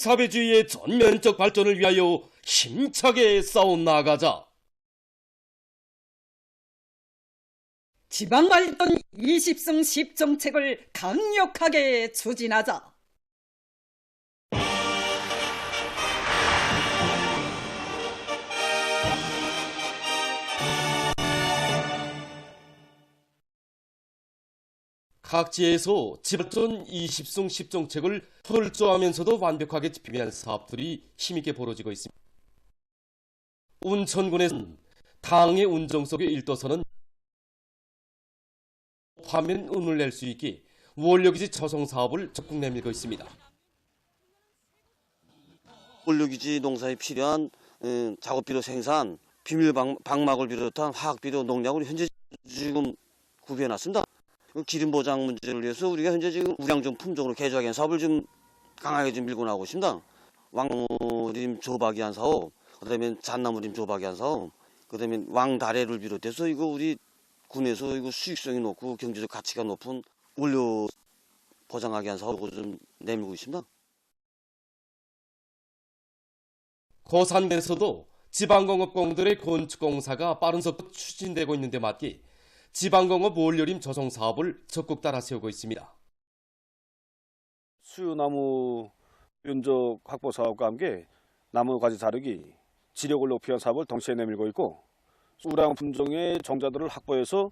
사회주의의 전면적 발전을 위하여 힘차게 싸워나가자. 지방발전 20승 10정책을 강력하게 추진하자. 각지에서 지발전 20승 10정책을 철저하면서도 완벽하게 집행하기 위한 사업들이 힘있게 벌어지고 있습니다. 운천군에서는 당의 운정 속에 일도선은 화면 운을 낼 수 있게 원료기지 조성 사업을 적극 내밀고 있습니다. 원료기지 농사에 필요한 작업비료 생산, 비밀 방막을 비롯한 화학비료, 농약을 현재 지금 구비해놨습니다. 기름 보장 문제를 위해서 우리가 현재 지금 우량종 품종으로 개조하기 사업을 좀 강하게 좀 밀고 나오고 있습니다. 왕나무림 조박이 한 사업, 그다음에 잣나무림 조박이 한 사업, 그다음에 왕다래를 비롯해서 이거 우리 군에서 이거 수익성이 높고 경제적 가치가 높은 원료 보장하기 한 사업을 좀 내밀고 있습니다. 고산에서도 지방공업공들의 건축공사가 빠른 속도로 추진되고 있는 데 맞게 지방공업 원료림 조성 사업을 적극 따라 세우고 있습니다. 수유나무 면적 확보 사업과 함께 나무 가지 자르기, 지력을 높이는 사업을 동시에 내밀고 있고, 우량 품종의 정자들을 확보해서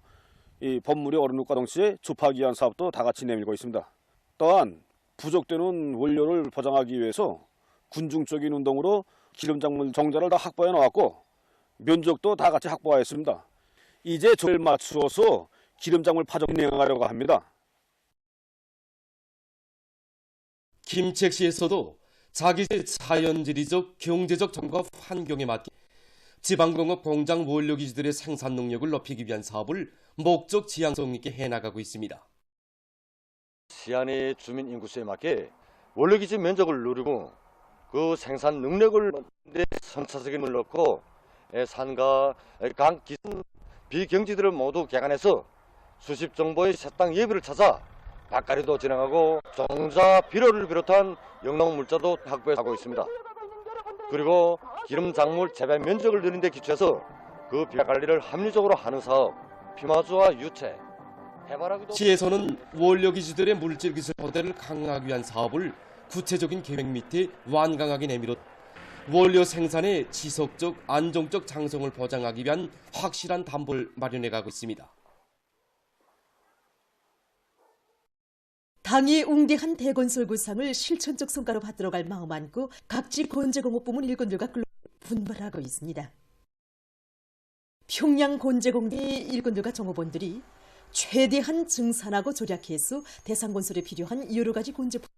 이 법물의 어른과 동시에 접하기 위한 사업도 다 같이 내밀고 있습니다. 또한 부족되는 원료를 보장하기 위해서 군중적인 운동으로 기름작물 정자를 다 확보해 놓았고, 면적도 다 같이 확보하였습니다. 이제 조를 맞추어서 기름작물 파종 진행하려고 합니다. 김책시에서도 자기의 자연지리적, 경제적 정과 환경에 맞게 지방공업 공장 원료기지들의 생산 능력을 높이기 위한 사업을 목적 지향성 있게 해나가고 있습니다. 시안의 주민 인구수에 맞게 원료기지 면적을 누리고 그 생산 능력을 선차적인을 넣고 산과 강, 기순, 비경지들을 모두 개간해서 수십 정보의 새 땅 예비를 찾아 밭갈이도 진행하고 종자 비료를 비롯한 영농물자도 확보하고 있습니다. 그리고 기름작물 재배 면적을 늘리는 데 기초해서 그 밭관리를 합리적으로 하는 사업, 피마주와 유채, 해바라기도. 시에서는 원료기지들의 물질기술 토대를 강화하기 위한 사업을 구체적인 계획 밑에 완강하게 내밀어 원료 생산의 지속적, 안정적 장성을 보장하기 위한 확실한 담보를 마련해가고 있습니다. 당이 웅대한 대건설 구상을 실천적 성과로 받들어갈 마음 안고 각지 건재공업부문 일꾼들과 분발하고 있습니다. 평양 건재공대 일꾼들과 정호본들이 최대한 증산하고 조략해서 대상건설에 필요한 여러 가지 건재품입니다.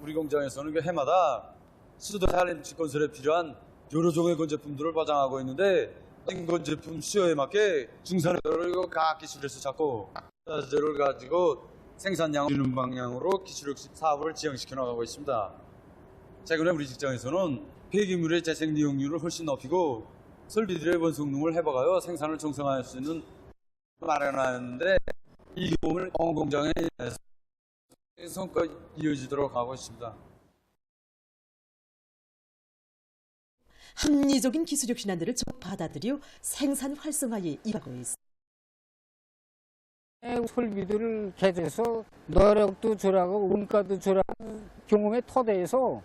우리 공장에서는 그 해마다 수도살 건설에 필요한 여러 종의 건제품들을 보장하고 있는데, 건제품 수요에 맞게 중산회를 각 기술에서 찾고 자재를 가지고 생산량을 줄이는 방향으로 기술혁신 사업을 지향시켜 나가고 있습니다. 최근에 우리 직장에서는 폐기물의 재생이용률을 훨씬 높이고 설비들의 원성능을 해박하여 생산을 정상화할 수 있는 마련하였는데, 이 경험을 공장에 성과 이어지도록 하고 있습니다. 합리적인 기술력 신안들을 받아들여 생산 활성화에 이바고 있습니다. 설비들을 개조해서 노력도 절하고 원가도 절하는 경험의 토대에서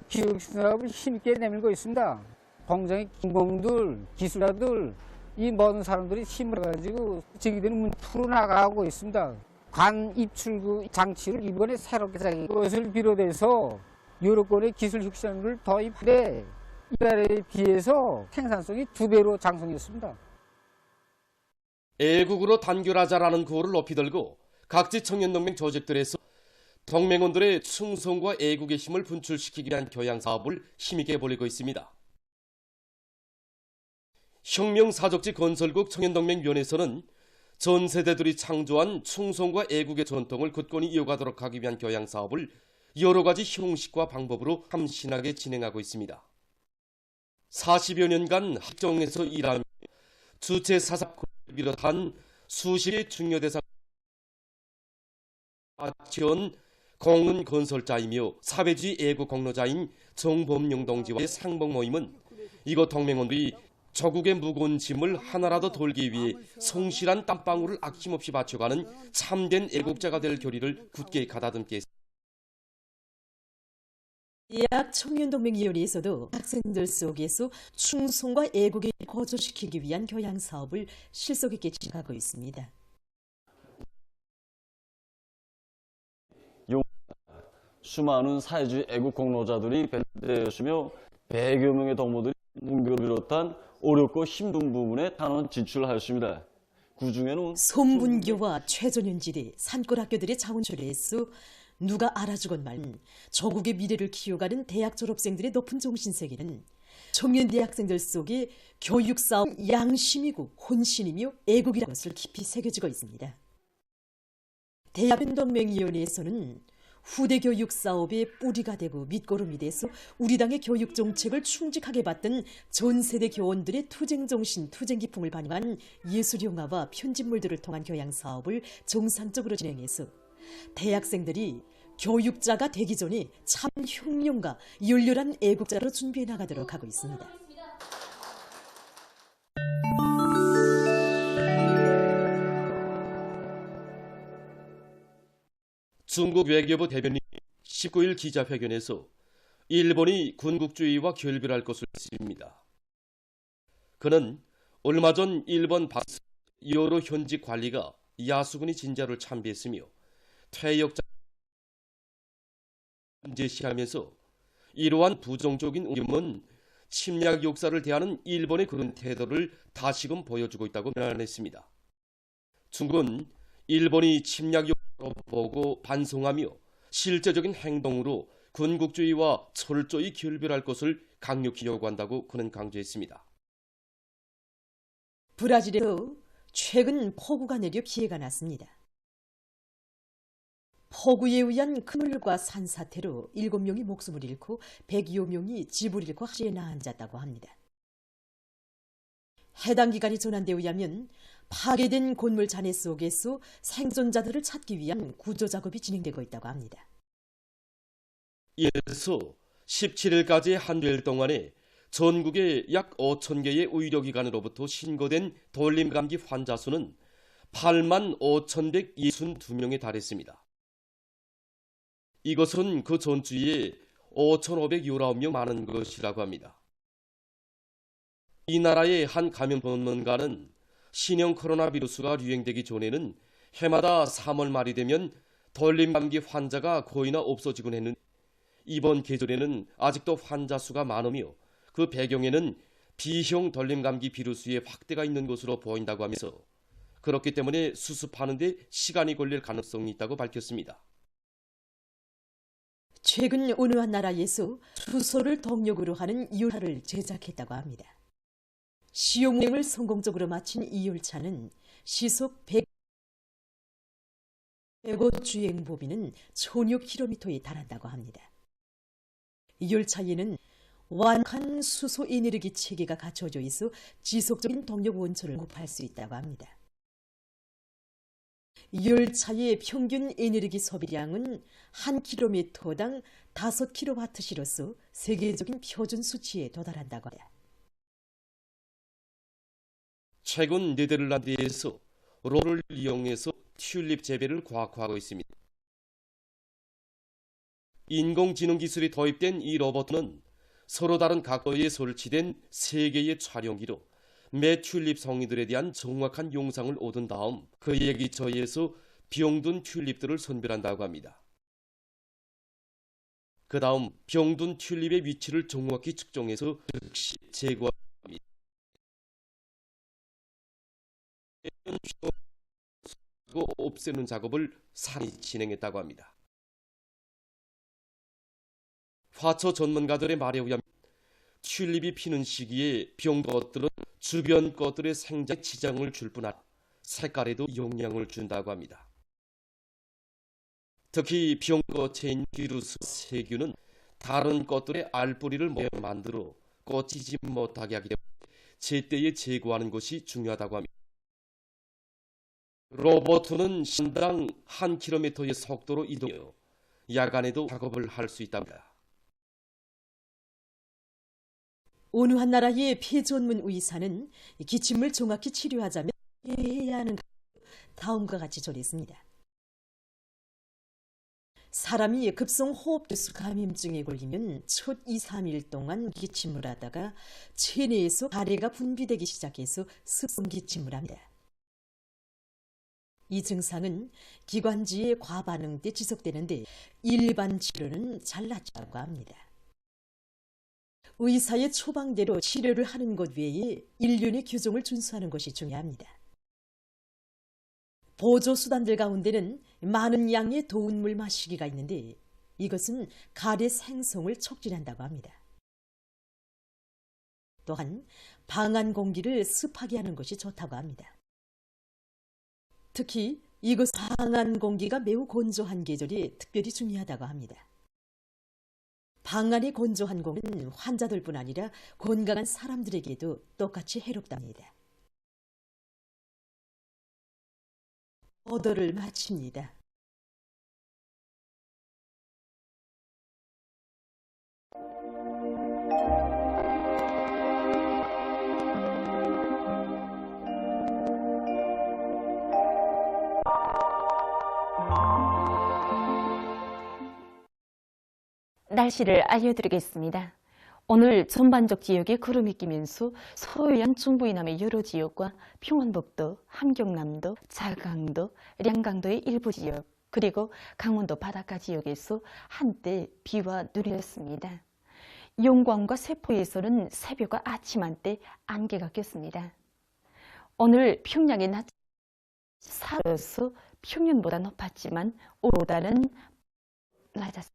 기술 사업을 힘있게 내밀고 있습니다. 공장의 공공들, 기술자들, 이 모든 사람들이 힘을 가지고 제기되는 문제 풀어나가고 있습니다. 관 입출구 장치를 이번에 새롭게 장악한 것을 비롯해서 여러 건의 기술 혁신을 도입해 이달에 비해서 생산성이 2배로 장성했습니다. 애국으로 단결하자라는 구호를 높이 들고 각지 청년동맹 조직들에서 동맹원들의 충성과 애국의 힘을 분출시키기 위한 교양 사업을 힘있게 벌이고 있습니다. 혁명사적지 건설국 청년동맹위원회에서는 전 세대들이 창조한 충성과 애국의 전통을 굳건히 이어가도록 하기 위한 교양 사업을 여러 가지 형식과 방법으로 참신하게 진행하고 있습니다. 40여 년간 합정에서 일하며 주체 사사를 비롯한 수십 개의 중요 대상 지은 공은 건설자이며 사회주의 애국 공로자인 정범용 동지와의 상봉 모임은 이곳 동맹원들이 조국의 무거운 짐을 하나라도 돌기 위해 성실한 땀방울을 아낌없이 바쳐가는 참된 애국자가 될 결의를 굳게 가다듬게 했습니다. 대학 청년동맹위원회에서도 학생들 속에서 충성과 애국을 거저시키기 위한 교양 사업을 실속 있게 진행하고 있습니다. 수많은 사회주의 애국 공로자들이 배대했으며 100여 명의 동무들이 문교를 비롯한 어렵고 힘든 부분에 탄원 진출하였습니다. 그중에는 손분교와 최전현지대 산골학교들의 자원조례에서 누가 알아주건 말은 조국의 미래를 키워가는 대학 졸업생들의 높은 정신세계는 청년 대학생들 속에 교육사업 양심이고 혼신이며 애국이라는 것을 깊이 새겨지고 있습니다. 대학변동맹위원회에서는 후대 교육 사업의 뿌리가 되고 밑거름이 돼서 우리 당의 교육 정책을 충직하게 받던 전 세대 교원들의 투쟁 정신, 투쟁 기풍을 반영한 예술 영화와 편집물들을 통한 교양 사업을 정상적으로 진행해서 대학생들이 교육자가 되기 전에 참 혁명가, 열렬한 애국자로 준비해 나가도록 하고 있습니다. 중국 외교부 대변인이 19일 기자회견에서 일본이 군국주의와 결별할 것을 했습니다. 그는 얼마 전 일본 박스 여러 현직 관리가 야수군이 진자를 참배했으며 퇴역자 제시하면서 이러한 부정적인 움직임은 침략 역사를 대하는 일본의 그런 태도를 다시금 보여주고 있다고 비난했습니다. 중국은 일본이 침략 역사로 보고 반성하며 실제적인 행동으로 군국주의와 철저히 결별할 것을 강력히 요구한다고 그는 강조했습니다. 브라질에서 최근 폭우가 내려 피해가 났습니다. 폭우에 의한 그물과 산사태로 7명이 목숨을 잃고 100여 명이 집을 잃고 하지에 나앉았다고 합니다. 해당 기관이 전한 데 의하면 파괴된 건물 잔해 속에서 생존자들을 찾기 위한 구조 작업이 진행되고 있다고 합니다. 이에서 17일까지 한 주일 동안에 전국의 약 5천 개의 의료기관으로부터 신고된 돌림감기 환자 수는 8만 5,162명에 달했습니다. 이것은 그 전주에 5,519명 많은 것이라고 합니다. 이 나라의 한 감염 전문가는 신형 코로나 바이러스가 유행되기 전에는 해마다 3월 말이 되면 돌림감기 환자가 거의나 없어지곤 했는데 이번 계절에는 아직도 환자 수가 많으며 그 배경에는 B형 돌림감기 비루스의 확대가 있는 것으로 보인다고 하면서 그렇기 때문에 수습하는 데 시간이 걸릴 가능성이 있다고 밝혔습니다. 최근 어느 한 나라에서 수소를 동력으로 하는 열차를 제작했다고 합니다. 시험운행을 성공적으로 마친 이 열차는 시속 100곳 주행 범위는 1,000여 km에 달한다고 합니다. 이 열차에는 완벽한 수소 에너지 체계가 갖춰져 있어 지속적인 동력 원천을 공급할 수 있다고 합니다. 열차의 평균 에너지 소비량은 1km당 5kWh로서 세계적인 표준 수치에 도달한다고 합니다. 최근 네덜란드에서 로를 이용해서 튤립 재배를 과학화하고 있습니다. 인공지능 기술이 도입된 이 로봇은 서로 다른 각도에 설치된 3개의 촬영기로 매 튤립 성이들에 대한 정확한 영상을 얻은 다음 그의 기초에서 병든 튤립들을 선별한다고 합니다. 그 다음 병든 튤립의 위치를 정확히 측정해서 즉시 제거합니다. 없애는 작업을 산이 진행했다고 합니다. 화초 전문가들의 말에 의하면 튤립이 피는 시기에 병든 것들은 주변 것들의 생장에 지장을 줄 뿐 아니라 색깔에도 영향을 준다고 합니다. 특히 병것에 있는 비루스 세균은 다른 것들의 알뿌리를 만들어 꽂히지 못하게 하기 때문에 제때에 제거하는 것이 중요하다고 합니다. 로봇은 시간당 1km의 속도로 이동하여 야간에도 작업을 할 수 있답니다. 어느 한 나라의 폐전문 의사는 기침을 정확히 치료하자면 해야 하는 다음과 같이 전했습니다. 사람이 급성 호흡기수 감염증에 걸리면 첫 2, 3일 동안 기침을 하다가 체내에서 가래가 분비되기 시작해서 습성 기침을 합니다. 이 증상은 기관지의 과반응 때 지속되는데 일반 치료는 잘 낫다고 합니다. 의사의 처방대로 치료를 하는 것 외에 일련의 규정을 준수하는 것이 중요합니다. 보조수단들 가운데는 많은 양의 더운 물 마시기가 있는데 이것은 가래 생성을 촉진한다고 합니다. 또한 방 안 공기를 습하게 하는 것이 좋다고 합니다. 특히 이곳 방 안 공기가 매우 건조한 계절이 특별히 중요하다고 합니다. 방 안이 건조한 공기는 환자들뿐 아니라 건강한 사람들에게도 똑같이 해롭답니다. 보도를 마칩니다. 날씨를 알려드리겠습니다. 오늘 전반적 지역에 구름이 끼면서 서해안 중부 이남의 여러 지역과 평안북도, 함경남도, 자강도, 량강도의 일부 지역, 그리고 강원도 바닷가 지역에서 한때 비와 눈이었습니다. 영광과 세포에서는 새벽과 아침 한때 안개가 꼈습니다. 오늘 평양의 낮 4도로서 평년보다 높았지만 오로다는 낮았습니다.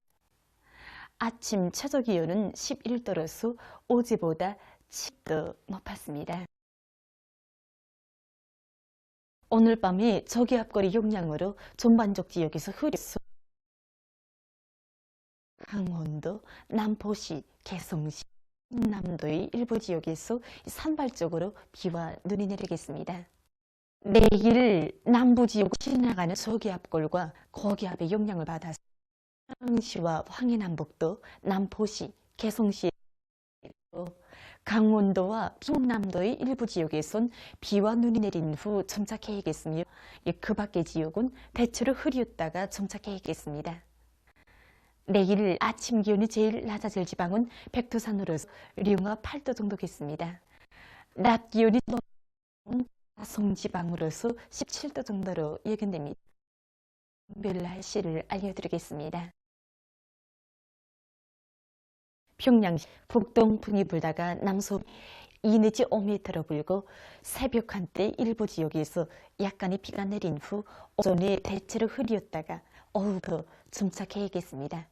아침 최저 기온은 11도로서 어제보다 10도 높았습니다. 오늘 밤에 저기압거리 영향으로 전반적 지역에서 흐렸어 강원도, 남포시, 개성시, 남도의 일부 지역에서 산발적으로 비와 눈이 내리겠습니다. 내일 남부 지역 지나가는 저기압골과 고기압의 영향을 받아서 창시와 황해남북도, 남포시, 개성시, 강원도와 평남도의 일부 지역에선 비와 눈이 내린 후 점착해야겠으며 그 밖의 지역은 대체로 흐렸다가 점착해야겠습니다. 내일 아침 기온이 제일 낮아질 지방은 백두산으로서 령화 8도 정도겠습니다. 낮 기온이 높은 성지방으로서 17도 정도로 예견됩니다. 별 날씨를 알려드리겠습니다. 평양시 북동풍이 불다가 남서 2 내지 5m로 불고 새벽 한때 일부 지역에서 약간의 비가 내린 후 오전에 대체로 흐렸다가 오후부터 점착해야겠습니다.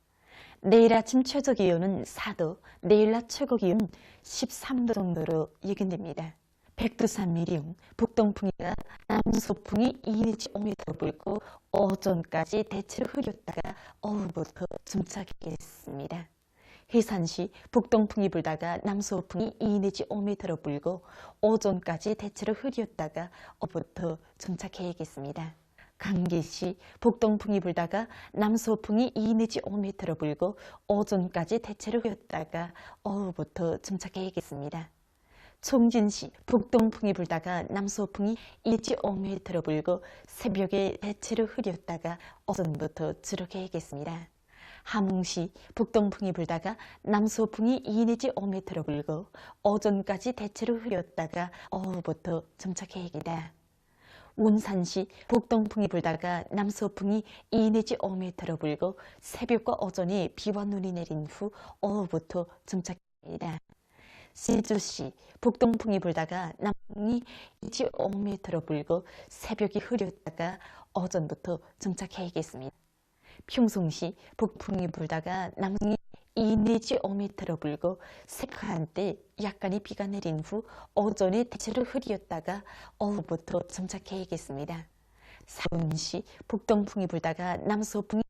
내일 아침 최저 기온은 4도, 내일 낮 최고 기온은 13도 정도로 예견됩니다. 백두산 미령, 북동풍이나 남서풍이 2 내지 5m로 불고 오전까지 대체로 흐렸다가 오후부터 점착하겠습니다. 해산시 북동풍이 불다가 남서풍이 2 내지 5m로 불고 오전까지 대체로 흐렸다가 오후부터 점착해야겠습니다. 강계시 북동풍이 불다가 남서풍이 2 내지 5m로 불고 오전까지 대체로 흐렸다가 오후부터 점착해야겠습니다. 총진시 북동풍이 불다가 남서풍이 2 내지 5m로 불고 새벽에 대체로 흐렸다가 오전부터 주룩해야겠습니다. 함흥시 북동풍이 불다가 남서풍이 2 내지 5m로 불고 오전까지 대체로 흐렸다가 오후부터 점착해야겠다. 운산시 북동풍이 불다가 남서풍이 2 내지 5m로 불고 새벽과 오전에 비와 눈이 내린 후 오후부터 점착합니다. 시주시 북동풍이 불다가 남풍이 2 내지 5m로 불고 새벽이 흐렸다가 오전부터 점착해야겠습니다. 평송시 북풍이 불다가 남풍이 2 내지 5m로 불고 새벽 한때 약간의 비가 내린 후 오전에 대체로 흐렸다가 오후부터 점착해야겠습니다. 사운시 북동풍이 불다가 남서풍이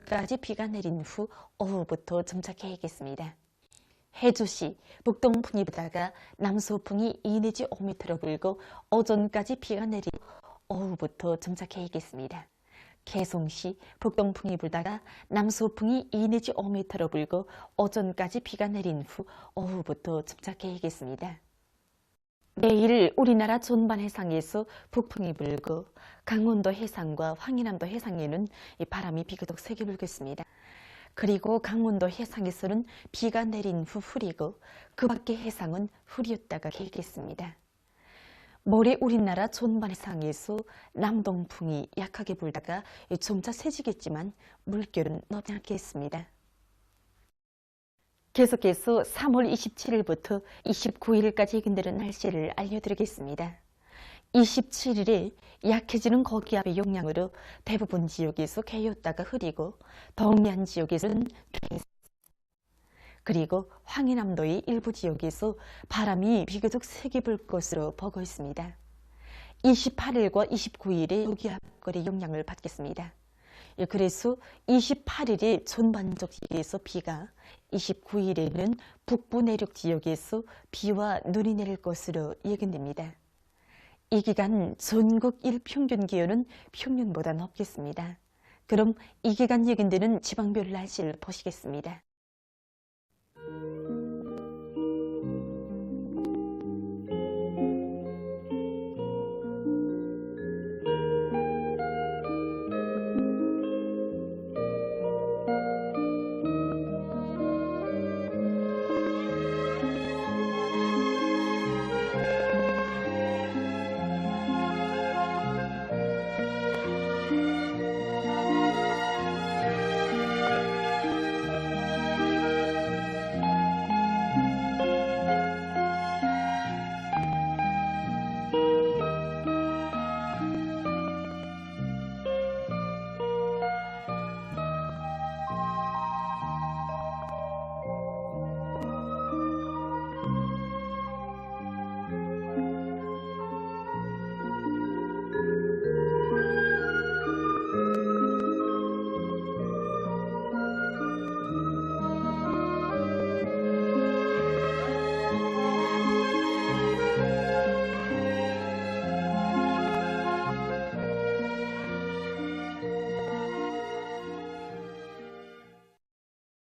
까지 비가 내린 후 오후부터 점착해야겠습니다. 해주시 북동풍이 불다가 남서풍이 2 내지 5m로 불고 오전까지 비가 내리 오후부터 정착해야겠습니다. 개송시 북동풍이 불다가 남서풍이 2 내지 5m로 불고 오전까지 비가 내린 후 오후부터 정착해야겠습니다. 내일 우리나라 전반 해상에서 북풍이 불고 강원도 해상과 황해남도 해상에는 바람이 비교적 세게 불겠습니다. 그리고 강원도 해상에서는 비가 내린 후 흐리고 그 밖의 해상은 흐렸다가 개겠습니다. 모레 우리나라 전반 해상에서 남동풍이 약하게 불다가 점차 세지겠지만 물결은 높지 않겠습니다. 계속해서 3월 27일부터 29일까지 예견되는 날씨를 알려드리겠습니다. 27일에 약해지는 고기압의 영향으로 대부분 지역에서 개였다가 흐리고 동해안 지역에서는 그리고 황해남도의 일부 지역에서 바람이 비교적 세게 불 것으로 보고 있습니다. 28일과 29일에 고기압거리 영향을 받겠습니다. 그래서 28일에 전반적 지역에서 비가, 29일에는 북부 내륙 지역에서 비와 눈이 내릴 것으로 예견됩니다. 이 기간 전국 일평균 기온은 평년보다 높겠습니다. 그럼 이 기간 예견되는 지방별 날씨를 보시겠습니다.